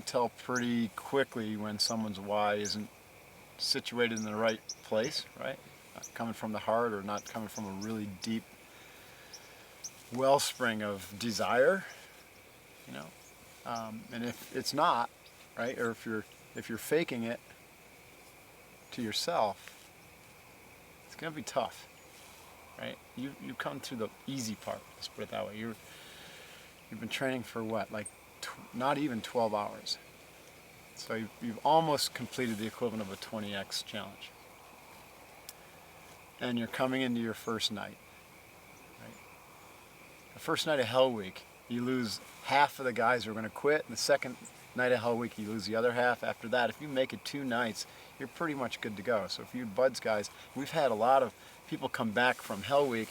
tell pretty quickly when someone's why isn't situated in the right place, right? Not coming from the heart or not coming from a really deep wellspring of desire, you know. And if it's not, right, or if you're faking it to yourself, it's gonna be tough, right? You come through the easy part. Let's put it that way. You've been training for what, like not even 12 hours. So you've almost completed the equivalent of a 20x challenge. And you're coming into your first night, right? The first night of Hell Week, you lose half of the guys who are going to quit. And the second night of Hell Week, you lose the other half. After that, if you make it 2 nights, you're pretty much good to go. So if you buds guys, we've had a lot of people come back from Hell Week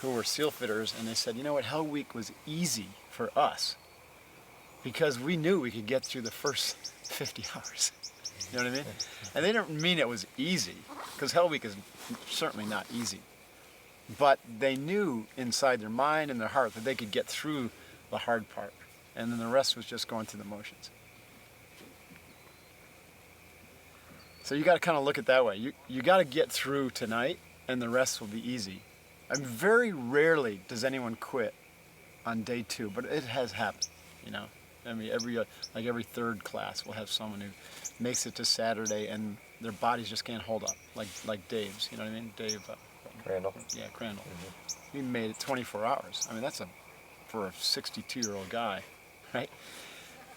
who were SEAL fitters, and they said, you know what, Hell Week was easy for us because we knew we could get through the first 50 hours. You know what I mean? And they didn't mean it was easy, because Hell Week is certainly not easy. But they knew inside their mind and their heart that they could get through the hard part. And then the rest was just going through the motions. So you got to kind of look at it that way. You got to get through tonight, and the rest will be easy. And very rarely does anyone quit on day 2, but it has happened, you know. I mean, every third class will have someone who makes it to Saturday and their bodies just can't hold up, like Dave's. You know what I mean? Dave. Crandall. Yeah, Crandall. Mm-hmm. He made it 24 hours. I mean, that's for a 62-year-old guy, right?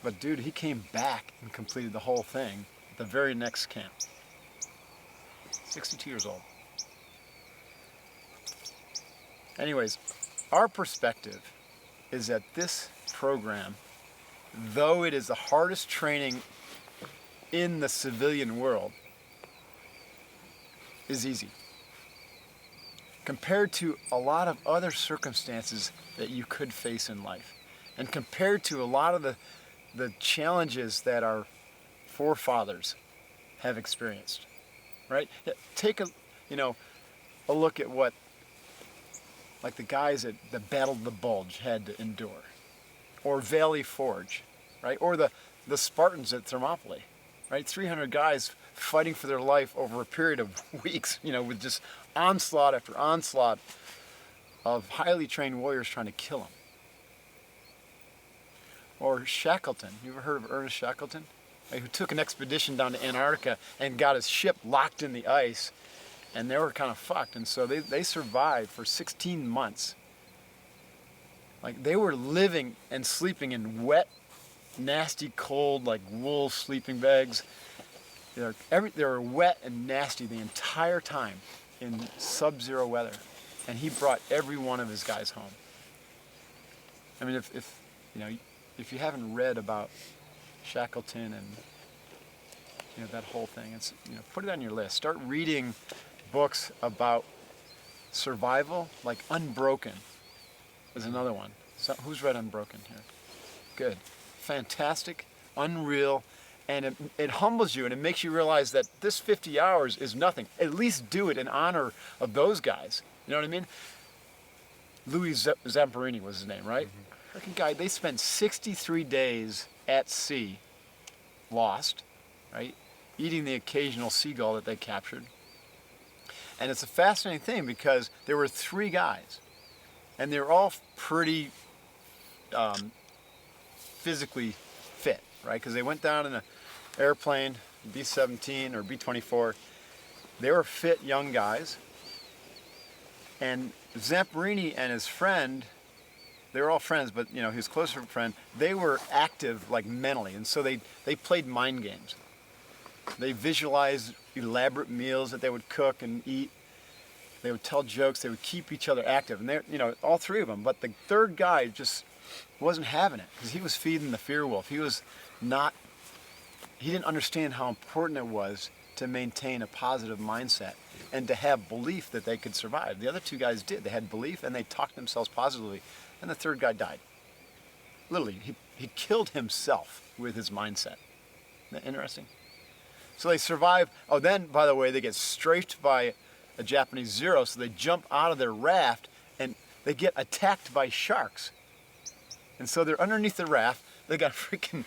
But dude, he came back and completed the whole thing at the very next camp. 62 years old. Anyways, our perspective is that this program, though it is the hardest training in the civilian world, is easy compared to a lot of other circumstances that you could face in life, and compared to a lot of the challenges that our forefathers have experienced, right? Take a look at what, like the guys that battled the Bulge had to endure, or Valley Forge, right? Or the Spartans at Thermopylae, right? 300 guys fighting for their life over a period of weeks, you know, with just onslaught after onslaught of highly trained warriors trying to kill them. Or Shackleton. You ever heard of Ernest Shackleton? Right, who took an expedition down to Antarctica and got his ship locked in the ice, and they were kind of fucked. And so they survived for 16 months. Like, they were living and sleeping in wet, nasty, cold, like wool sleeping bags. They were wet and nasty the entire time in sub-zero weather. And he brought every one of his guys home. I mean, if you haven't read about Shackleton and that whole thing, it's, put it on your list. Start reading books about survival, like Unbroken is another one. So who's read Unbroken here? Good. Fantastic, unreal, and it humbles you, and it makes you realize that this 50 hours is nothing. At least do it in honor of those guys. You know what I mean? Louis Zamperini was his name, right? Mm-hmm. Freaking guy, they spent 63 days at sea, lost, right? Eating the occasional seagull that they captured. And it's a fascinating thing because there were 3 guys, and they were all pretty physically fit, right? Because they went down in an airplane, B-17 or B-24. They were fit young guys. And Zamperini and his friend, they were all friends, but his closer friend, they were active, like, mentally, and so they played mind games. They visualized elaborate meals that they would cook and eat. They would tell jokes. They would keep each other active, and they, all 3 of them. But the third guy just wasn't having it because he was feeding the fear wolf. He didn't understand how important it was to maintain a positive mindset and to have belief that they could survive. The other 2 guys did. They had belief and they talked themselves positively. And the third guy died. Literally, he killed himself with his mindset. Isn't that interesting? So they survive. Oh, then, by the way, they get strafed by a Japanese Zero, so they jump out of their raft and they get attacked by sharks. And so they're underneath the raft. They got freaking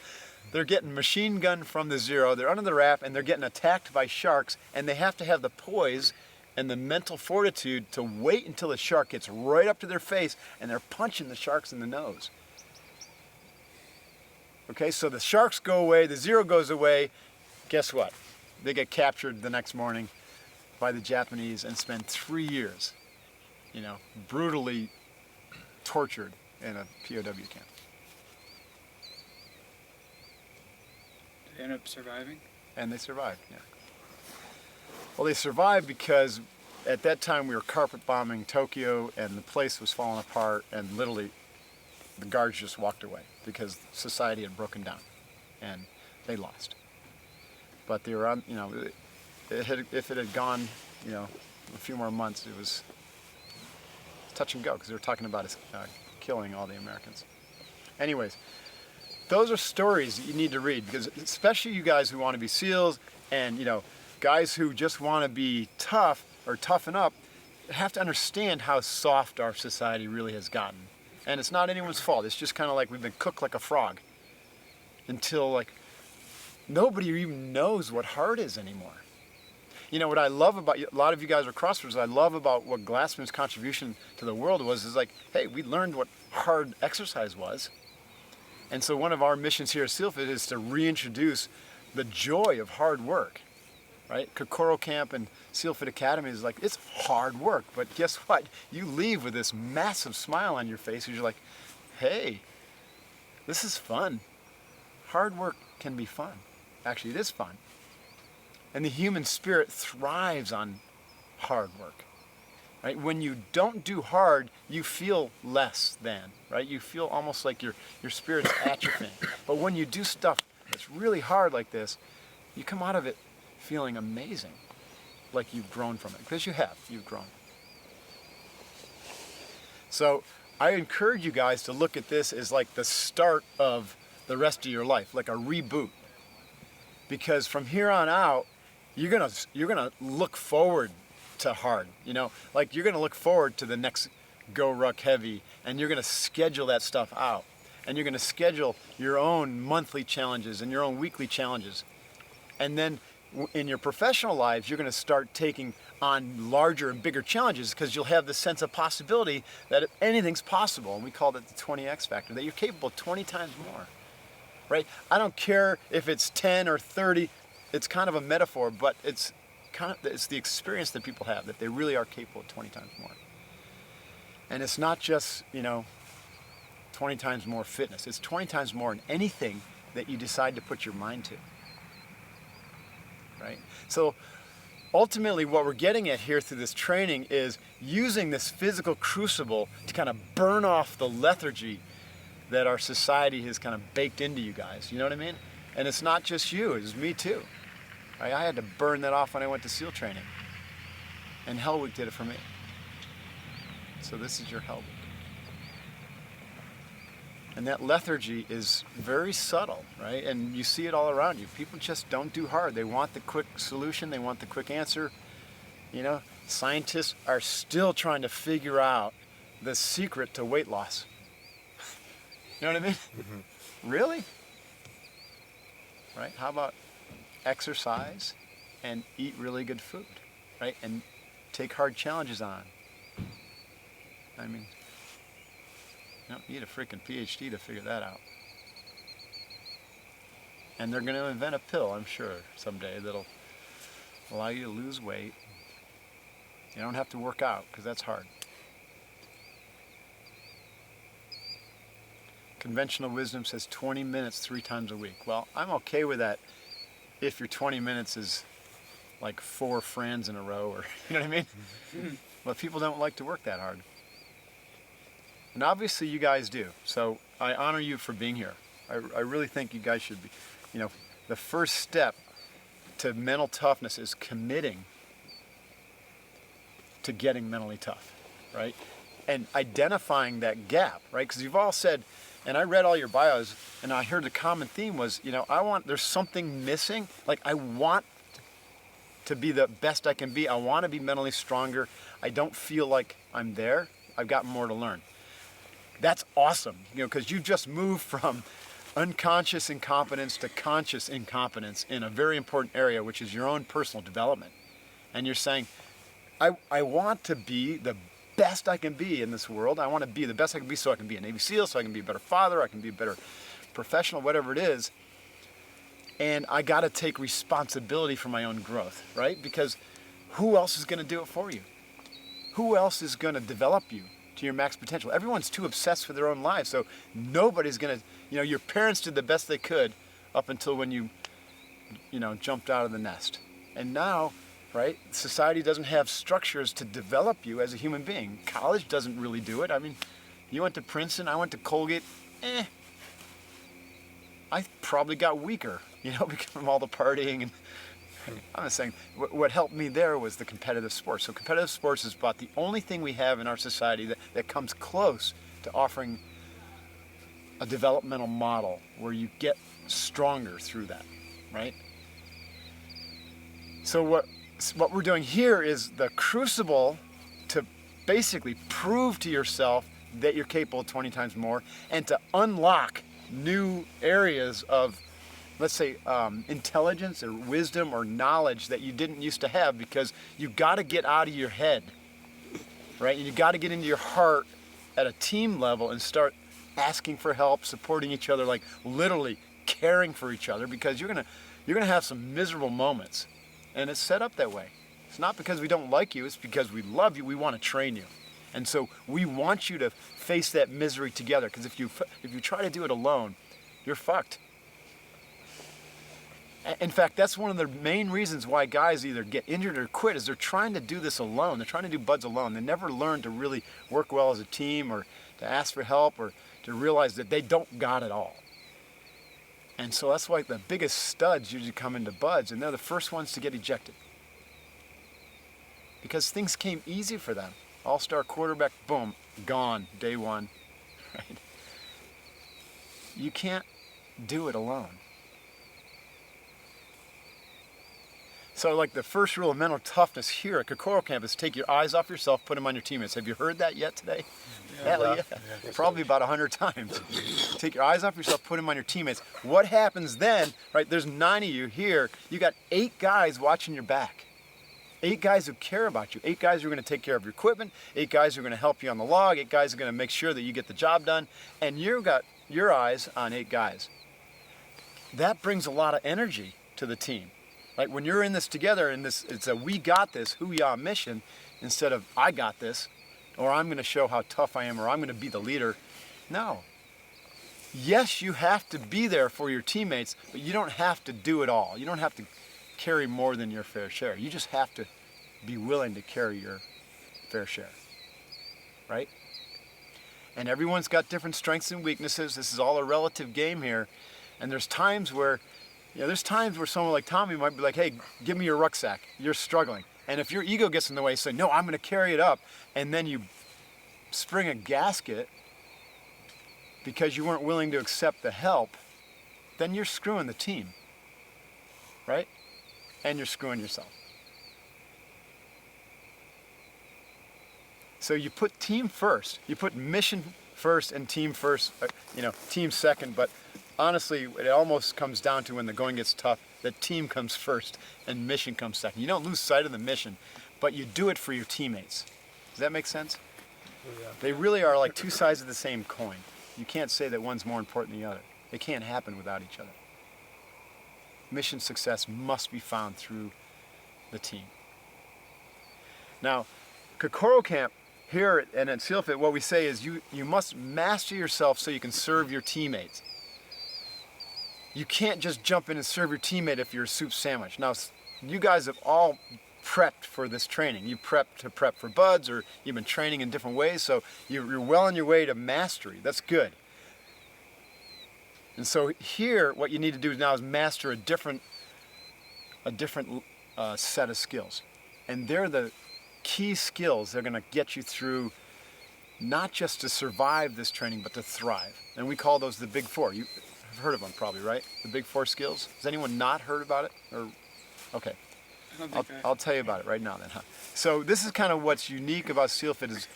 they're getting machine gunned from the zero, they're under the raft, and they're getting attacked by sharks, and they have to have the poise and the mental fortitude to wait until the shark gets right up to their face, and they're punching the sharks in the nose. Okay, so the sharks go away, the zero goes away. Guess what? They get captured the next morning by the Japanese and spend 3 years, brutally tortured in a POW camp. They end up surviving? And they survived, yeah. Well, they survived because at that time we were carpet bombing Tokyo and the place was falling apart, and literally the guards just walked away because society had broken down and they lost. But they were on, if it had gone, a few more months, it was touch and go because they were talking about killing all the Americans. Anyways, those are stories that you need to read, because especially you guys who want to be SEALs and, guys who just want to be tough or toughen up have to understand how soft our society really has gotten. And it's not anyone's fault. It's just kind of like we've been cooked like a frog until nobody even knows what hard is anymore. What I love about a lot of you guys are CrossFitters, I love about what Glassman's contribution to the world is hey, we learned what hard exercise was. And so one of our missions here at SEALFIT is to reintroduce the joy of hard work, right? Kokoro Camp and SEALFIT Academy is it's hard work, but guess what? You leave with this massive smile on your face because you're like, hey, this is fun. Hard work can be fun. Actually, it is fun. And the human spirit thrives on hard work, right? When you don't do hard, you feel less than, right? You feel almost like your spirit's atrophying. But when you do stuff that's really hard like this, you come out of it feeling amazing, like you've grown from it, because you've grown. So I encourage you guys to look at this as the start of the rest of your life, like a reboot. Because from here on out, you're gonna look forward to hard. You're gonna look forward to the next Go Ruck Heavy, and you're gonna schedule that stuff out, and you're gonna schedule your own monthly challenges and your own weekly challenges, and then in your professional lives, you're gonna start taking on larger and bigger challenges because you'll have the sense of possibility that anything's possible, and we call it the 20x factor, that you're capable of 20 times more. Right? I don't care if it's 10 or 30. It's kind of a metaphor, but it's the experience that people have, that they really are capable of 20 times more. And it's not just, 20 times more fitness. It's 20 times more in anything that you decide to put your mind to. Right? So ultimately what we're getting at here through this training is using this physical crucible to kind of burn off the lethargy that our society has kind of baked into you guys. You know what I mean? And it's not just you, it's me too. Right? I had to burn that off when I went to SEAL training. And Hell Week did it for me. So this is your Hell Week. And that lethargy is very subtle, right? And you see it all around you. People just don't do hard. They want the quick solution, they want the quick answer. Scientists are still trying to figure out the secret to weight loss. You know what I mean? Mm-hmm. Really? Right? How about exercise and eat really good food, right? And take hard challenges on. I mean, you don't need a freaking PhD to figure that out. And they're going to invent a pill, I'm sure, someday that'll allow you to lose weight. You don't have to work out, because that's hard. Conventional wisdom says 20 minutes 3 times a week. Well, I'm okay with that if your 20 minutes is like 4 friends in a row, or you know what I mean? But people don't like to work that hard. And obviously you guys do. So I honor you for being here. I really think you guys should be. The first step to mental toughness is committing to getting mentally tough, right? And identifying that gap, right? Because you've all said, and I read all your bios, and I heard the common theme was, there's something missing. I want to be the best I can be. I want to be mentally stronger. I don't feel like I'm there. I've got more to learn. That's awesome, because you just moved from unconscious incompetence to conscious incompetence in a very important area, which is your own personal development. And you're saying, I want to be the best I can be in this world. I want to be the best I can be so I can be a Navy SEAL, so I can be a better father, I can be a better professional, whatever it is. And I got to take responsibility for my own growth, right? Because who else is going to do it for you? Who else is going to develop you to your max potential? Everyone's too obsessed with their own lives, so nobody's going to, your parents did the best they could up until when you jumped out of the nest. And now, right, society doesn't have structures to develop you as a human being. College doesn't really do it. I mean, you went to Princeton, I went to Colgate, I probably got weaker, because from all the partying. And I'm just saying, what helped me there was the competitive sports. So competitive sports is about the only thing we have in our society that comes close to offering a developmental model where you get stronger through that, right? So what we're doing here is the crucible to basically prove to yourself that you're capable of 20 times more and to unlock new areas of, let's say, intelligence or wisdom or knowledge that you didn't used to have, because you got to get out of your head, right? You got to get into your heart at a team level and start asking for help, supporting each other, like literally caring for each other, because you're gonna have some miserable moments, and it's set up that way. It's not because we don't like you, it's because we love you, we want to train you. And so we want you to face that misery together, because if you try to do it alone, you're fucked. In fact, that's one of the main reasons why guys either get injured or quit, is they're trying to do this alone. They're trying to do buds alone. They never learn to really work well as a team, or to ask for help, or to realize that they don't got it all. And so that's why the biggest studs usually come into buds, and they're the first ones to get ejected. Because things came easy for them. All-star quarterback, boom, gone, day one. Right? You can't do it alone. So like the first rule of mental toughness here at Kokoro Camp is take your eyes off yourself, put them on your teammates. Have you heard that yet today? Hell yeah. Probably about 100 times. Take your eyes off yourself, put them on your teammates. What happens then, right, there's 9 of you here, you got 8 guys watching your back. 8 guys who care about you. 8 guys who are going to take care of your equipment. 8 guys who are going to help you on the log. 8 guys who are going to make sure that you get the job done. And you've got your eyes on 8 guys. That brings a lot of energy to the team. Like when you're in this together, and it's a we got this, hoo-yah mission, instead of I got this, or I'm going to show how tough I am, or I'm going to be the leader. No. Yes, you have to be there for your teammates, but you don't have to do it all. You don't have to carry more than your fair share. You just have to be willing to carry your fair share, right? And everyone's got different strengths and weaknesses. This is all a relative game here. And there's times where someone like Tommy might be like, hey, give me your rucksack. You're struggling. And if your ego gets in the way, say, no, I'm going to carry it up. And then you spring a gasket because you weren't willing to accept the help, then you're screwing the team, right? And you're screwing yourself. So you put team first. You put mission first and team first, team second. But honestly, it almost comes down to when the going gets tough, that team comes first and mission comes second. You don't lose sight of the mission, but you do it for your teammates. Does that make sense? Yeah. They really are like two sides of the same coin. You can't say that one's more important than the other. They can't happen without each other. Mission success must be found through the team. Now, Kokoro Camp here and at SEALFIT, what we say is you must master yourself so you can serve your teammates. You can't just jump in and serve your teammate if you're a soup sandwich. Now, you guys have all prepped for this training. You prep for buds, or you've been training in different ways, so you're well on your way to mastery. That's good. And so here, what you need to do now is master a different set of skills. And they're the key skills that are going to get you through not just to survive this training, but to thrive. And we call those the Big Four. You've heard of them probably, right? The Big Four skills. Has anyone not heard about it? Okay. I'll tell you about it right now then, huh? So this is kind of what's unique about SEALFIT is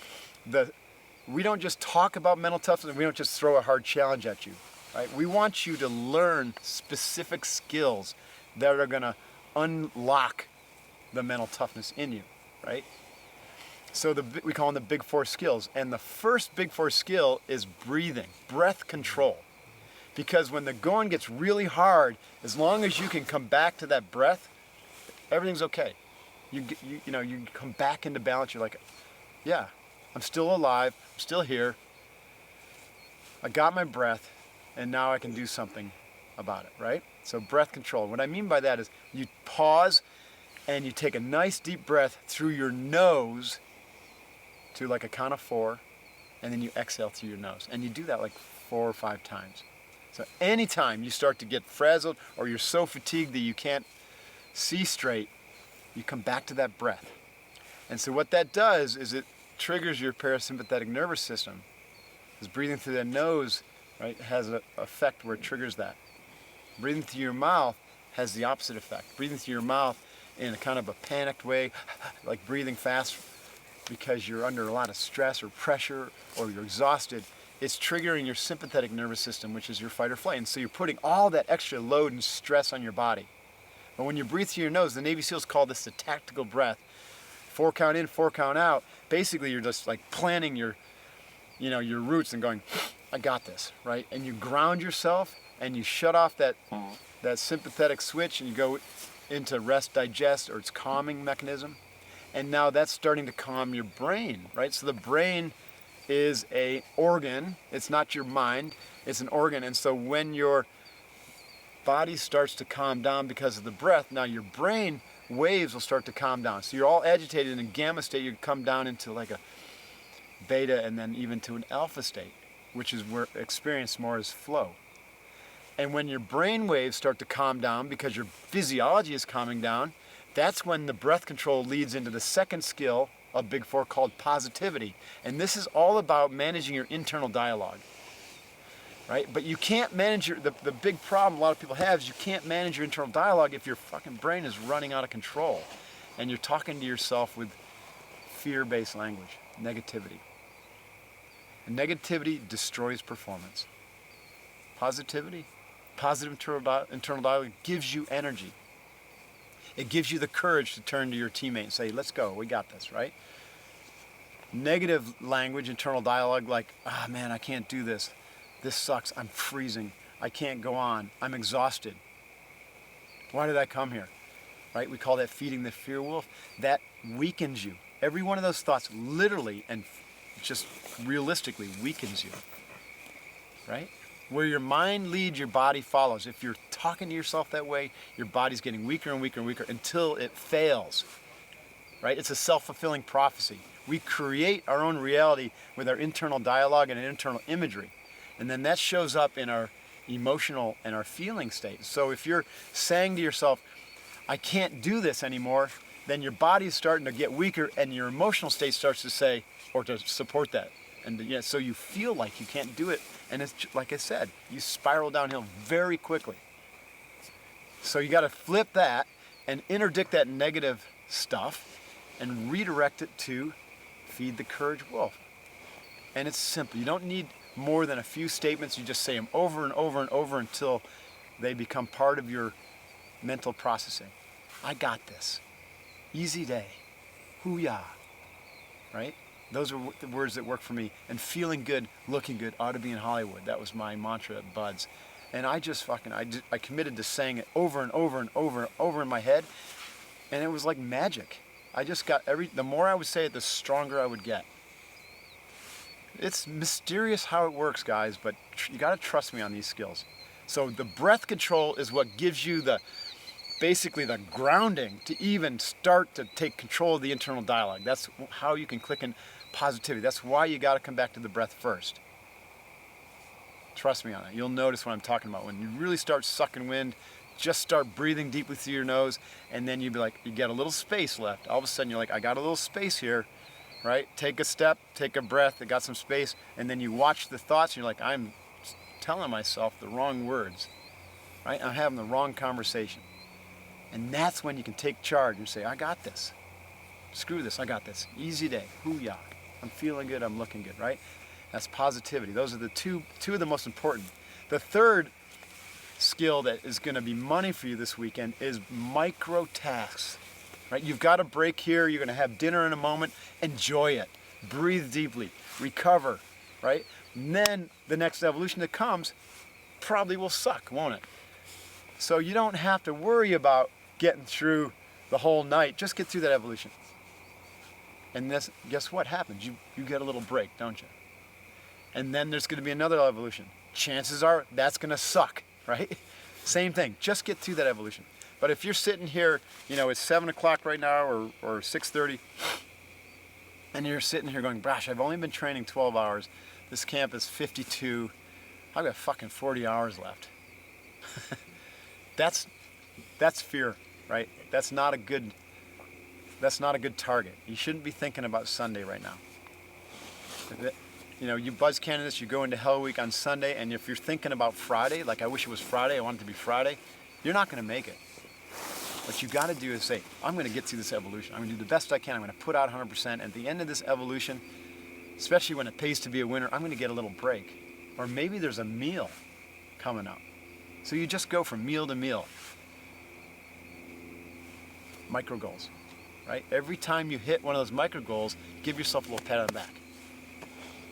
we don't just talk about mental toughness, we don't just throw a hard challenge at you. right? We want you to learn specific skills that are going to unlock the mental toughness in you, right? So we call them the big four skills. And the first big four skill is breathing, breath control. Because when the going gets really hard, as long as you can come back to that breath, everything's okay. You come back into balance. You're like, yeah, I'm still alive, I'm still here. I got my breath, and now I can do something about it, right? So breath control. What I mean by that is you pause and you take a nice deep breath through your nose to like a count of 4, and then you exhale through your nose. And you do that like 4 or 5 times. So anytime you start to get frazzled or you're so fatigued that you can't see straight, you come back to that breath. And so what that does is it triggers your parasympathetic nervous system. Because breathing through the nose, right, has an effect where it triggers that. Breathing through your mouth has the opposite effect. Breathing through your mouth in a kind of a panicked way, like breathing fast because you're under a lot of stress or pressure or you're exhausted, it's triggering your sympathetic nervous system, which is your fight or flight. And so you're putting all that extra load and stress on your body. But when you breathe through your nose, the Navy SEALs call this the tactical breath. 4 count in, 4 count out. Basically, you're just like planning your roots and going, I got this, right? And you ground yourself and you shut off that sympathetic switch and you go into rest, digest, or its calming mechanism. And now that's starting to calm your brain, right? So the brain is an organ. It's not your mind. It's an organ. And so when your body starts to calm down because of the breath, now your brain waves will start to calm down. So you're all agitated in gamma state, you come down into like a beta and then even to an alpha state, which is where experienced more as flow. And when your brain waves start to calm down because your physiology is calming down, that's when the breath control leads into the second skill of Big Four called positivity. And this is all about managing your internal dialogue. Right? But you can't manage the big problem a lot of people have is you can't manage your internal dialogue if your fucking brain is running out of control and you're talking to yourself with fear-based language, negativity. And negativity destroys performance. Positivity, positive internal dialogue gives you energy. It gives you the courage to turn to your teammate and say, let's go, we got this, right? Negative language, internal dialogue like, ah, man, I can't do this. This sucks, I'm freezing, I can't go on, I'm exhausted. Why did I come here? Right? We call that feeding the fear wolf. That weakens you. Every one of those thoughts literally and just realistically weakens you. Right? Where your mind leads, your body follows. If you're talking to yourself that way, your body's getting weaker and weaker and weaker until it fails. Right? It's a self-fulfilling prophecy. We create our own reality with our internal dialogue and internal imagery. And then that shows up in our emotional and our feeling state. So if you're saying to yourself, I can't do this anymore, then your body is starting to get weaker and your emotional state starts to say, or to support that. And so you feel like you can't do it. And it's like I said, you spiral downhill very quickly. So you got to flip that and interdict that negative stuff and redirect it to feed the courage wolf. And it's simple. You don't need more than a few statements. You just say them over and over and over until they become part of your mental processing. I got this. Easy day. Hoo-yah. Right? Those are the words that work for me. And feeling good, looking good, ought to be in Hollywood. That was my mantra at Buds. And I just I committed to saying it over and over and over and over in my head. And it was like magic. I just got the more I would say it, the stronger I would get. It's mysterious how it works, guys, but you got to trust me on these skills. So the breath control is what gives you basically the grounding to even start to take control of the internal dialogue. That's how you can click in positivity. That's why you got to come back to the breath first. Trust me on that. You'll notice what I'm talking about. When you really start sucking wind, just start breathing deeply through your nose, and then you'd be like, you get a little space left. All of a sudden, you're like, I got a little space here. Right? Take a step, take a breath, it got some space, and then you watch the thoughts, and you're like, I'm telling myself the wrong words. Right? I'm having the wrong conversation. And that's when you can take charge and say, I got this. Screw this, I got this. Easy day. Hoo-yah. I'm feeling good, I'm looking good, right? That's positivity. Those are the two of the most important. The third skill that is going to be money for you this weekend is micro tasks. Right? You've got a break here. You're going to have dinner in a moment. Enjoy it. Breathe deeply. Recover. Right? And then the next evolution that comes probably will suck, won't it? So you don't have to worry about getting through the whole night. Just get through that evolution. And this, guess what happens? You get a little break, don't you? And then there's going to be another evolution. Chances are that's going to suck, right? Same thing. Just get through that evolution. But if you're sitting here, it's 7 o'clock right now or 6:30, and you're sitting here going, gosh, I've only been training 12 hours. This camp is 52. I've got fucking 40 hours left. That's fear, right? That's not a good target. You shouldn't be thinking about Sunday right now. You buzz candidates, you go into Hell Week on Sunday, and if you're thinking about Friday, like I wish it was Friday, I want it to be Friday, you're not going to make it. What you got to do is say, I'm going to get through this evolution. I'm going to do the best I can. I'm going to put out 100%. At the end of this evolution, especially when it pays to be a winner, I'm going to get a little break. Or maybe there's a meal coming up. So you just go from meal to meal. Micro goals, right? Every time you hit one of those micro goals, give yourself a little pat on the back.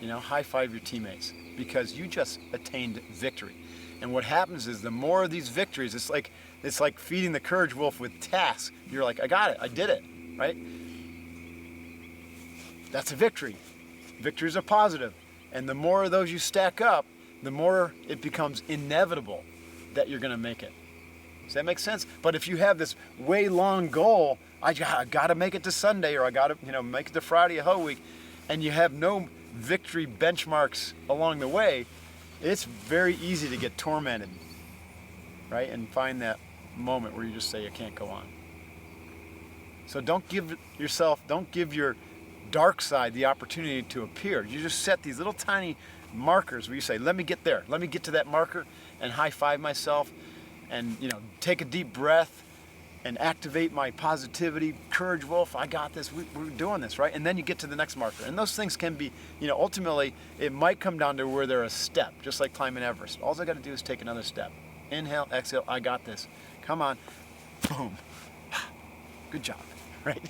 High five your teammates because you just attained victory. And what happens is the more of these victories, it's like feeding the courage wolf with tasks. You're like, I got it, I did it, right? That's a victory. Victories are positive. And the more of those you stack up, the more it becomes inevitable that you're going to make it. Does that make sense? But if you have this way long goal, I got to make it to Sunday, or I got to make it to Friday a whole week, and you have no victory benchmarks along the way, it's very easy to get tormented, right? And find that moment where you just say, I can't go on. So don't give your dark side the opportunity to appear. You just set these little tiny markers where you say, let me get there. Let me get to that marker and high five myself and, take a deep breath and activate my positivity. Courage wolf, I got this. We're doing this, right? And then you get to the next marker. And those things can be, ultimately, it might come down to where they're a step, just like climbing Everest. All I got to do is take another step. Inhale, exhale, I got this. Come on. Boom. Good job, right?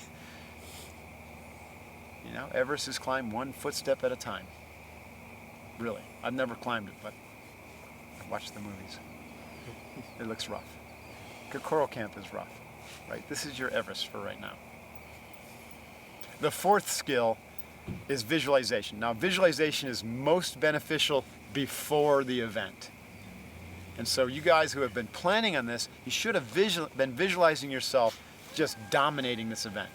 Everest is climbed one footstep at a time. Really. I've never climbed it, but I've watched the movies. It looks rough. Good Coral Camp is rough, right? This is your Everest for right now. The fourth skill is visualization. Now, visualization is most beneficial before the event. And so you guys who have been planning on this, you should have been visualizing yourself just dominating this event.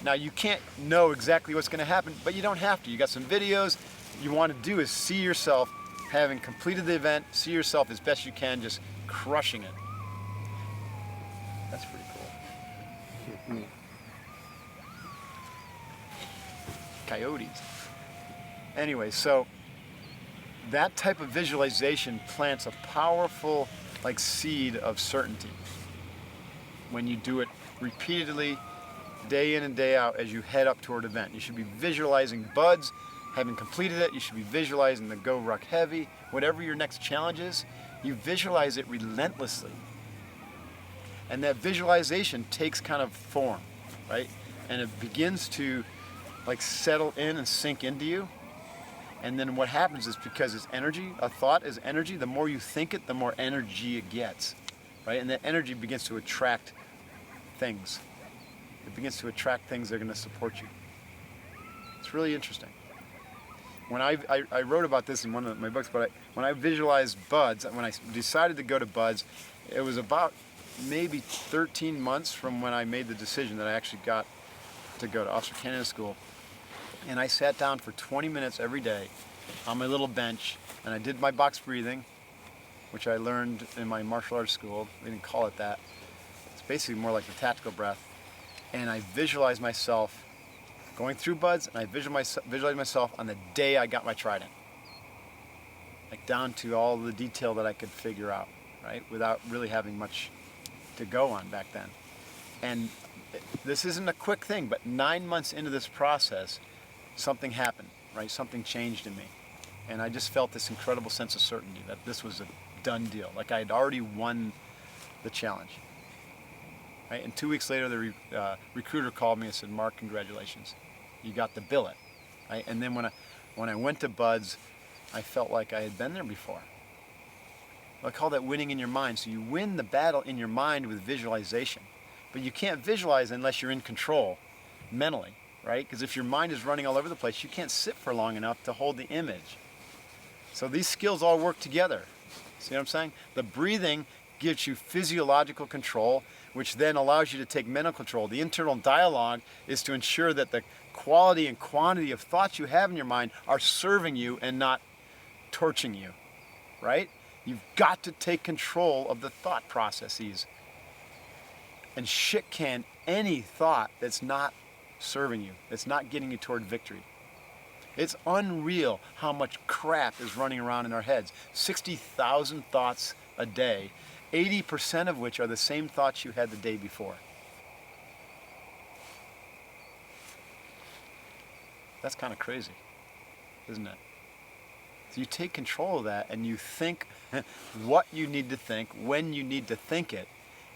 Now, you can't know exactly what's going to happen, but you don't have to. You got some videos. You want to do is see yourself having completed the event, see yourself as best you can, just crushing it. That's pretty cool. Coyotes. Anyway, so that type of visualization plants a powerful seed of certainty when you do it repeatedly, day in and day out as you head up toward an event. You should be visualizing buds. Having completed it, you should be visualizing the Go Ruck Heavy. Whatever your next challenge is, you visualize it relentlessly. And that visualization takes kind of form, right? And it begins to settle in and sink into you. And then what happens is, because it's energy, a thought is energy, the more you think it, the more energy it gets, right? And that energy begins to attract things. It begins to attract things that are going to support you. It's really interesting. When I wrote about this in one of my books, but when I visualized buds, when I decided to go to buds, it was about maybe 13 months from when I made the decision that I actually got to go to Officer Candidate School. And I sat down for 20 minutes every day on my little bench, and I did my box breathing, which I learned in my martial arts school. They didn't call it that. It's basically more like the tactical breath. And I visualized myself going through buds, and I visualized myself on the day I got my trident. Down to all the detail that I could figure out, right? Without really having much to go on back then. And this isn't a quick thing, but 9 months into this process, something happened, right? Something changed in me. And I just felt this incredible sense of certainty that this was a done deal. Like I had already won the challenge. Right? And 2 weeks later, the recruiter called me and said, "Mark, congratulations. You got the billet." Right? And then when I went to Buds, I felt like I had been there before. I call that winning in your mind. So you win the battle in your mind with visualization. But you can't visualize unless you're in control mentally, right? Because if your mind is running all over the place, you can't sit for long enough to hold the image. So these skills all work together. See what I'm saying? The breathing gives you physiological control, which then allows you to take mental control. The internal dialogue is to ensure that the quality and quantity of thoughts you have in your mind are serving you and not torching you, right? You've got to take control of the thought processes and shit can any thought that's not serving you, that's not getting you toward victory. It's unreal how much crap is running around in our heads. 60,000 thoughts a day, 80% of which are the same thoughts you had the day before. That's kind of crazy, isn't it? So you take control of that and you think what you need to think, when you need to think it,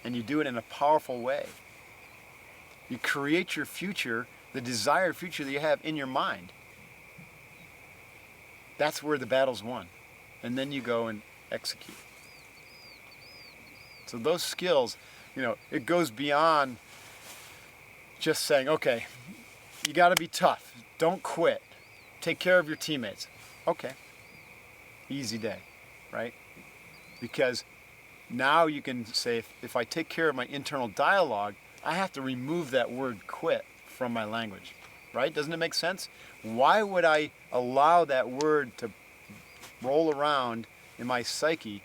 and you do it in a powerful way. You create your future, the desired future that you have in your mind. That's where the battle's won. And then you go and execute. So those skills, it goes beyond just saying, okay, you got to be tough. Don't quit. Take care of your teammates. Okay. Easy day, right? Because now you can say, if I take care of my internal dialogue, I have to remove that word quit from my language, right? Doesn't it make sense? Why would I allow that word to roll around in my psyche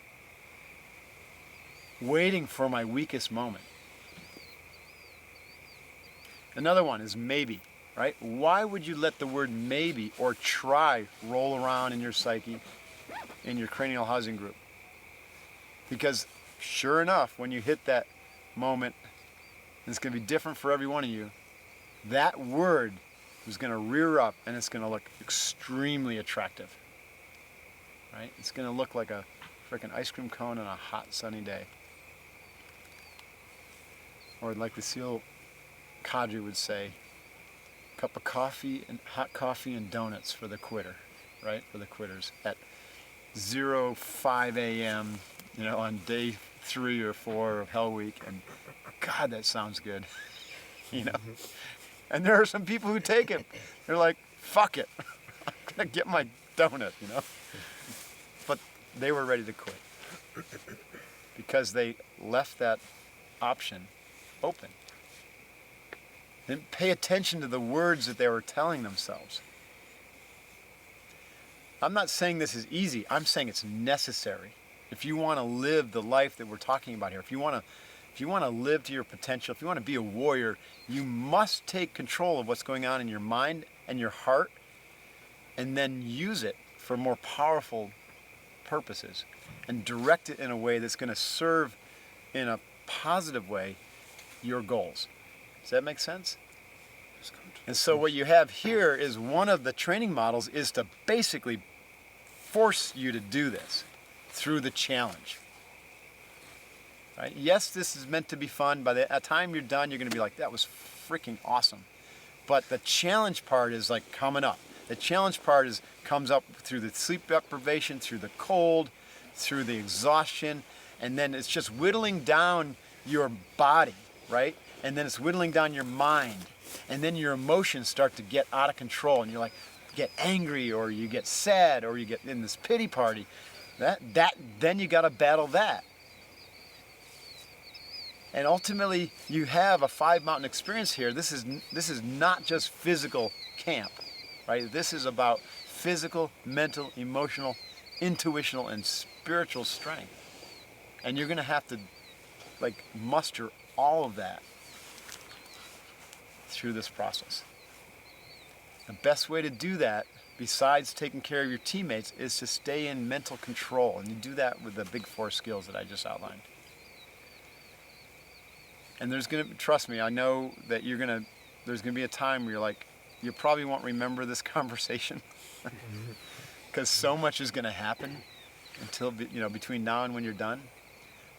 waiting for my weakest moment? Another one is maybe, right? Why would you let the word maybe or try roll around in your psyche, in your cranial housing group? Because sure enough, when you hit that moment, and it's going to be different for every one of you, that word is going to rear up and it's going to look extremely attractive. Right? It's going to look like a freaking ice cream cone on a hot sunny day. Or like the SEAL cadre would say, cup of coffee and hot coffee and donuts for the quitter, right? For the quitters at 05 a.m., on day 3 or 4 of Hell Week, and God, that sounds good, And there are some people who take it. They're like, fuck it, I'm gonna get my donut, But they were ready to quit because they left that option open. They didn't pay attention to the words that they were telling themselves. I'm not saying this is easy. I'm saying it's necessary. If you want to live the life that we're talking about here, if you want to live to your potential, if you want to be a warrior, you must take control of what's going on in your mind and your heart and then use it for more powerful purposes and direct it in a way that's going to serve in a positive way your goals. Does that make sense? And so what you have here is one of the training models is to basically force you to do this through the challenge. Right? Yes, this is meant to be fun. By the time you're done, you're going to be like, that was freaking awesome. But the challenge part is like coming up. The challenge part comes up through the sleep deprivation, through the cold, through the exhaustion, and then it's just whittling down your body, right? And then it's whittling down your mind. And then your emotions start to get out of control, and you're like, get angry, or you get sad, or you get in this pity party. Then you got to battle that. And ultimately, you have a 5-mountain experience here. This is not just physical camp, right? This is about physical, mental, emotional, intuitional, and spiritual strength. And you're going to have to muster all of that through this process. The best way to do that, besides taking care of your teammates, is to stay in mental control. And you do that with the big 4 skills that I just outlined. And trust me, I know that there's going to be a time where you're like, you probably won't remember this conversation. because so much is going to happen until, between now and when you're done.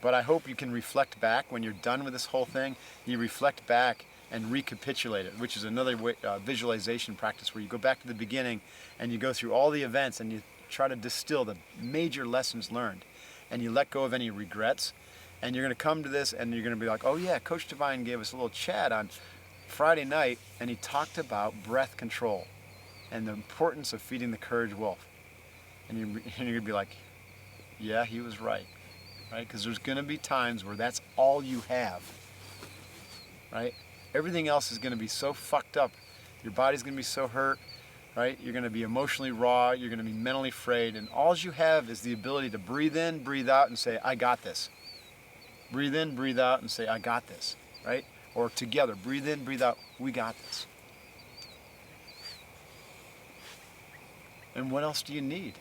But I hope you can reflect back when you're done with this whole thing. You reflect back and recapitulate it, which is another visualization practice where you go back to the beginning and you go through all the events and you try to distill the major lessons learned, and you let go of any regrets. And you're going to come to this and you're going to be like, oh yeah, Coach Devine gave us a little chat on Friday night and he talked about breath control and the importance of feeding the courage wolf. And you're going to be like, yeah, he was right. Right? Because there's going to be times where that's all you have. Right? Everything else is going to be so fucked up. Your body's going to be so hurt. Right? You're going to be emotionally raw. You're going to be mentally frayed. And all you have is the ability to breathe in, breathe out, and say, I got this. Breathe in, breathe out, and say, I got this. Right? Or together, breathe in, breathe out, we got this. And what else do you need?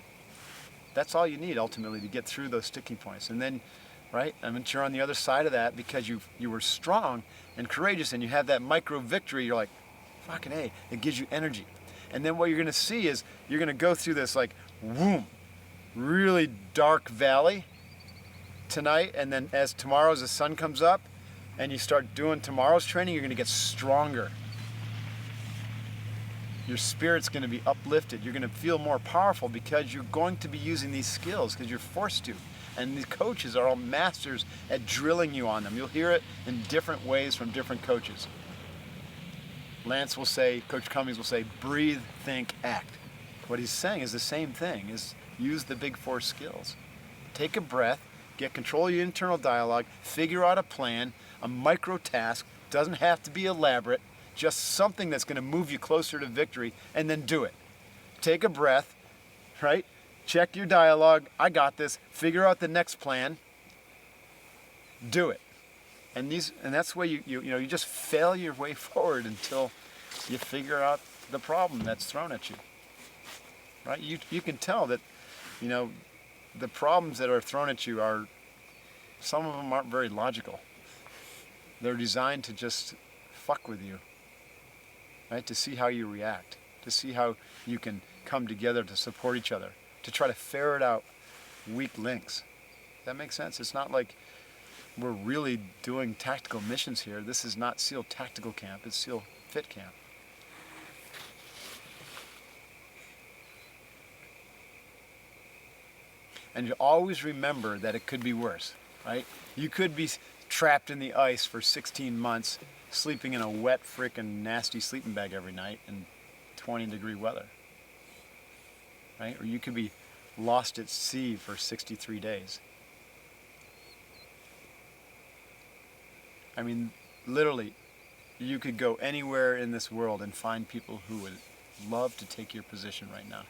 That's all you need ultimately to get through those sticking points. And then, right, you're on the other side of that because you were strong and courageous and you have that micro victory. You're like, fucking A, it gives you energy. And then what you're going to see is you're going to go through this like, whoom, really dark valley tonight. And then as the sun comes up and you start doing tomorrow's training, you're going to get stronger. Your spirit's going to be uplifted. You're going to feel more powerful because you're going to be using these skills because you're forced to. And these coaches are all masters at drilling you on them. You'll hear it in different ways from different coaches. Lance will say, Coach Cummings will say, breathe, think, act. What he's saying is the same thing, is use the big four skills. Take a breath, get control of your internal dialogue, figure out a plan, a micro task, doesn't have to be elaborate, just something that's going to move you closer to victory, and then do it. Take a breath, right? Check your dialogue. I got this. Figure out the next plan. Do it. And that's the way you just fail your way forward until you figure out the problem that's thrown at you. Right? You can tell that, the problems that are thrown at you are, some of them aren't very logical. They're designed to just fuck with you. Right? To see how you react, to see how you can come together to support each other, to try to ferret out weak links. That makes sense? It's not like we're really doing tactical missions here. This is not SEAL Tactical Camp, it's SEAL Fit Camp. And you always remember that it could be worse, right? You could be trapped in the ice for 16 months sleeping in a wet, frickin' nasty sleeping bag every night in 20-degree weather, right? Or you could be lost at sea for 63 days. I mean, literally, you could go anywhere in this world and find people who would love to take your position right now.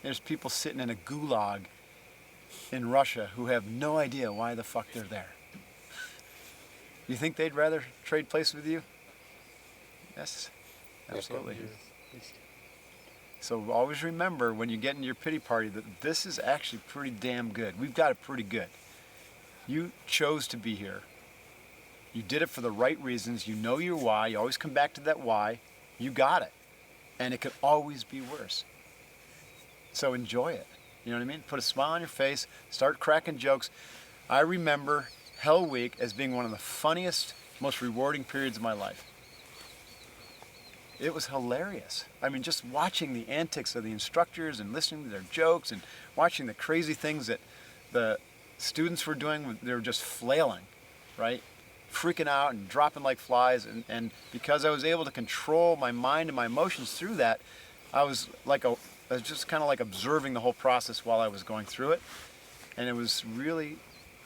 There's people sitting in a gulag in Russia who have no idea why the fuck they're there. You think they'd rather trade places with you? Yes, absolutely. So always remember when you get in your pity party that this is actually pretty damn good. We've got it pretty good. You chose to be here. You did it for the right reasons. You know your why. You always come back to that why. You got it. And it could always be worse. So enjoy it. You know what I mean? Put a smile on your face, start cracking jokes. I remember Hell Week as being one of the funniest, most rewarding periods of my life. It was hilarious. I mean, just watching the antics of the instructors and listening to their jokes and watching the crazy things that the students were doing, they were just flailing, right? Freaking out and dropping like flies. And because I was able to control my mind and my emotions through that, I was just kind of like observing the whole process while I was going through it. And it was really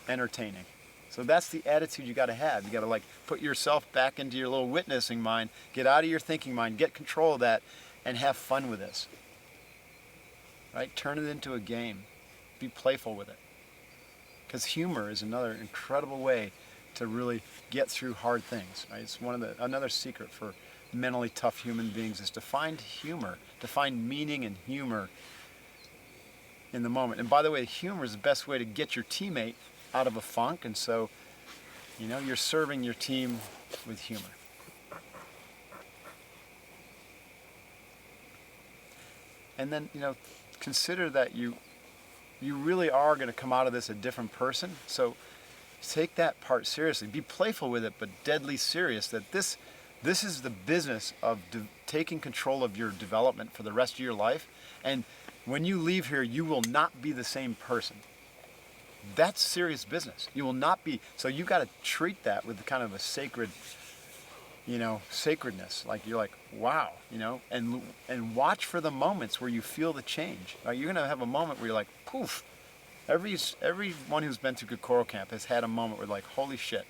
entertaining. So that's the attitude you got to have. You got to put yourself back into your little witnessing mind, get out of your thinking mind, get control of that, and have fun with this. Right? Turn it into a game. Be playful with it. Because humor is another incredible way to really get through hard things. Right? It's another secret for mentally tough human beings is to find humor, to find meaning and humor in the moment. And by the way, humor is the best way to get your teammate out of a funk, and so you're serving your team with humor. And then, consider that you really are going to come out of this a different person. So take that part seriously. Be playful with it, but deadly serious that this is the business of taking control of your development for the rest of your life. And when you leave here, you will not be the same person. That's serious business. You will not be. So you got to treat that with kind of a sacred, sacredness. Like you're like, wow, and watch for the moments where you feel the change. You're going to have a moment where you're like, poof. Everyone who's been through Kokoro camp has had a moment where like, holy shit,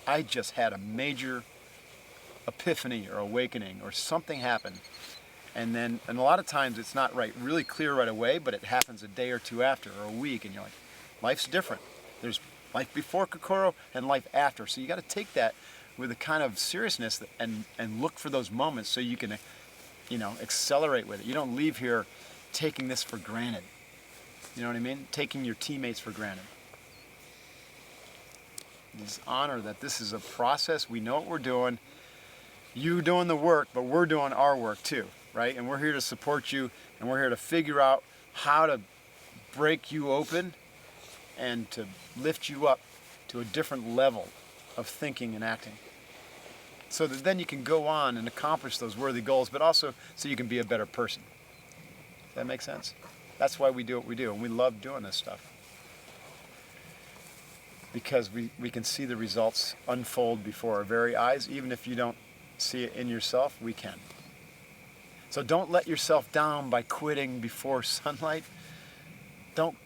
I just had a major epiphany or awakening or something happened. And a lot of times it's not really clear right away, but it happens a day or two after or a week, and you're like, life's different. There's life before Kokoro and life after. So you got to take that with a kind of seriousness and look for those moments so you can, accelerate with it. You don't leave here taking this for granted. You know what I mean? Taking your teammates for granted. Just honor that this is a process. We know what we're doing. You doing the work, but we're doing our work too, right? And we're here to support you, and we're here to figure out how to break you open and to lift you up to a different level of thinking and acting. So that then you can go on and accomplish those worthy goals, but also so you can be a better person. Does that make sense? That's why we do what we do, and we love doing this stuff. Because we can see the results unfold before our very eyes. Even if you don't see it in yourself, we can. So don't let yourself down by quitting before sunlight. Don't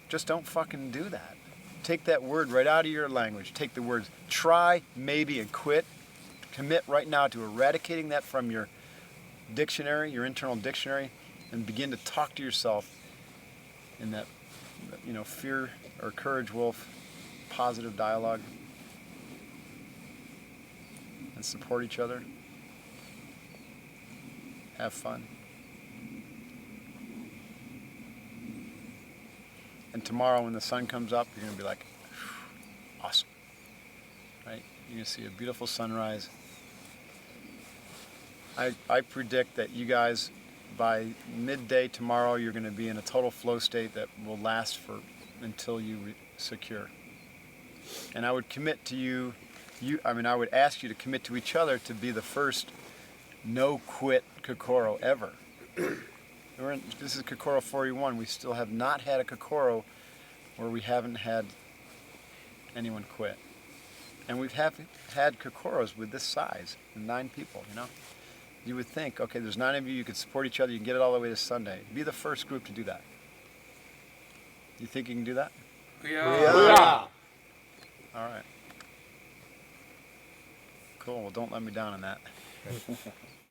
fucking do that. Take that word right out of your language. Take the words try, maybe, and quit. Commit right now to eradicating that from your dictionary, your internal dictionary, and begin to talk to yourself in that, fear or courage wolf, positive dialogue, and support each other. Have fun. And tomorrow when the sun comes up, you're going to be like, awesome, right? You're going to see a beautiful sunrise. I predict that you guys, by midday tomorrow, you're going to be in a total flow state that will last until you secure. And I would commit to I would ask you to commit to each other to be the first no-quit Kokoro ever. This is Kokoro 41. We still have not had a Kokoro where we haven't had anyone quit. And we've had Kokoros with this size, 9 people, You would think, okay, there's 9 of you, you could support each other, you can get it all the way to Sunday. Be the first group to do that. You think you can do that? Yeah. All right. Cool, well don't let me down on that.